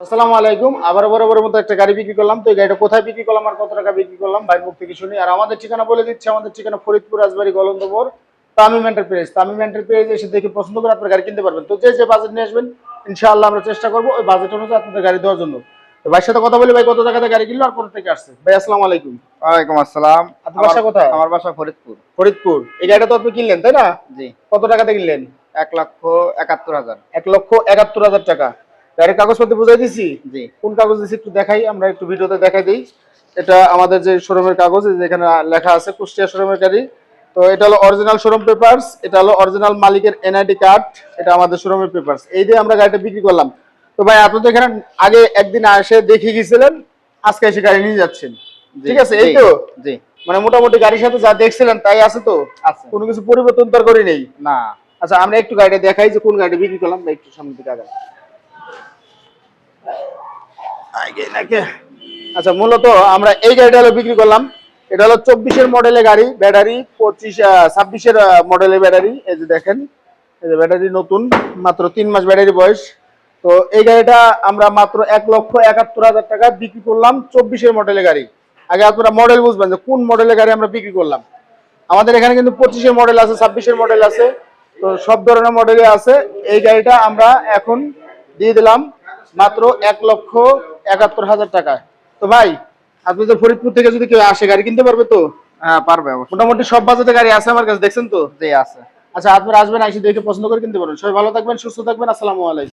আসসালামু আলাইকুম। আবার বরাবরের মতো একটা গাড়ি বিক্রি করলাম। তো এই গাড়িটা কোথায় বিক্রি করলাম আর কত টাকা বিক্রি করলাম ভাইয়ের মুখ থেকে শুনি। আর আমাদের ঠিকানা বলে দিচ্ছি, আমাদের ঠিকানা ফরিদপুর রাজবাড়ী গলন্দপুর তামিম এন্টারপ্রাইজ। তামিম এন্টারপ্রাইজ এসে দেখে পছন্দ করে আপনার গাড়ি কিনতে পারবেন। তো যে বাজেট নিয়ে আসবেন ইনশাআল্লাহ আমরা চেষ্টা করবো ওই বাজেট অনুযায়ী আপনাদের গাড়ি দেওয়ার জন্য। তো ভাইয়ের সাথে কথা বলি, ভাই কত টাকাতে গাড়ি কিনলো আর কোথা থেকে আসছে। ভাই আসসালামু আলাইকুম। ওয়ালাইকুম আসসালাম। আপনার বাসা কোথায়? আমার বাসা ফরিদপুর। ফরিদপুর। এই গাড়িটা তো আপনি কিনলেন তাই না? জি। কত টাকাতে কিনলেন? 1,71,000। 1,71,000 টাকা। গাড়ির কাগজপত্র বুঝাই দিছি। জি। কোন কাগজ দিছি একটু দেখাই, আমরা একটু ভিডিওতে দেখাই দিই। এটা আমাদের যে শোরুমের কাগজ, যেখানে লেখা আছে কুষ্টিয়া শোরুমের গাড়ি। তো এটা হলো অরিজিনাল শোরুম পেপারস, এটা হলো অরিজিনাল মালিকের এনআইডি কার্ড, এটা আমাদের শোরুমের পেপারস। এই দিয়ে আমরা গাড়িটা বিক্রি করলাম। তো ভাই আপনি তো এখানে আগে একদিন এসে দেখে গেছিলেন, আজকে এসে গাড়ি নিয়ে যাচ্ছেন, ঠিক আছে? এই তো জি। মানে মোটামুটি গাড়ির সাথে যা দেখছিলেন তাই আছে তো? আছে। কোনো কিছু পরিবর্তন তো আর করি নেই না। আচ্ছা আমরা একটু গাড়িটা দেখাই যে কোন গাড়িটা বিক্রি করলাম। ভাই একটু সামনে দিকে আগান। আচ্ছা মূলত আমরা এই গাড়িটা হলো বিক্রি করলাম। এটা হলো 24-এর মডেলের গাড়ি, ব্যাটারি 26-এর মডেলের ব্যাটারি। এই যে দেখেন, এই যে ব্যাটারি নতুন, মাত্র 3 মাস ব্যাটারি বয়স। তো এই গাড়িটা আমরা মাত্র 1,71,000 টাকা বিক্রি করলাম। 24-এর মডেলের গাড়ি। আগে আপনারা মডেল বুঝবেন যে কোন মডেলের গাড়ি আমরা বিক্রি করলাম। আমাদের এখানে কিন্তু 25-এর মডেল আছে, 26-এর মডেল আছে, তো সব ধরনের মডেলই আছে। এই গাড়িটা আমরা এখন দিয়ে দিলাম মাত্র 1,71,000 টাকায়। তো ভাই আপনি তো ফরিদপুর থেকে যদি কেউ আসে গাড়ি কিনতে পারবে তো? হ্যাঁ পারবে অবশ্যই। মোটামুটি সব বাজেটে গাড়ি আছে আমার কাছে, দেখছেন তো? জি আছে। আচ্ছা আপনারা আসবেন, এসে দেখে পছন্দ করে কিনতে পারবেন। সবাই ভালো থাকবেন, সুস্থ থাকবেন। আসসালামু আলাইকুম।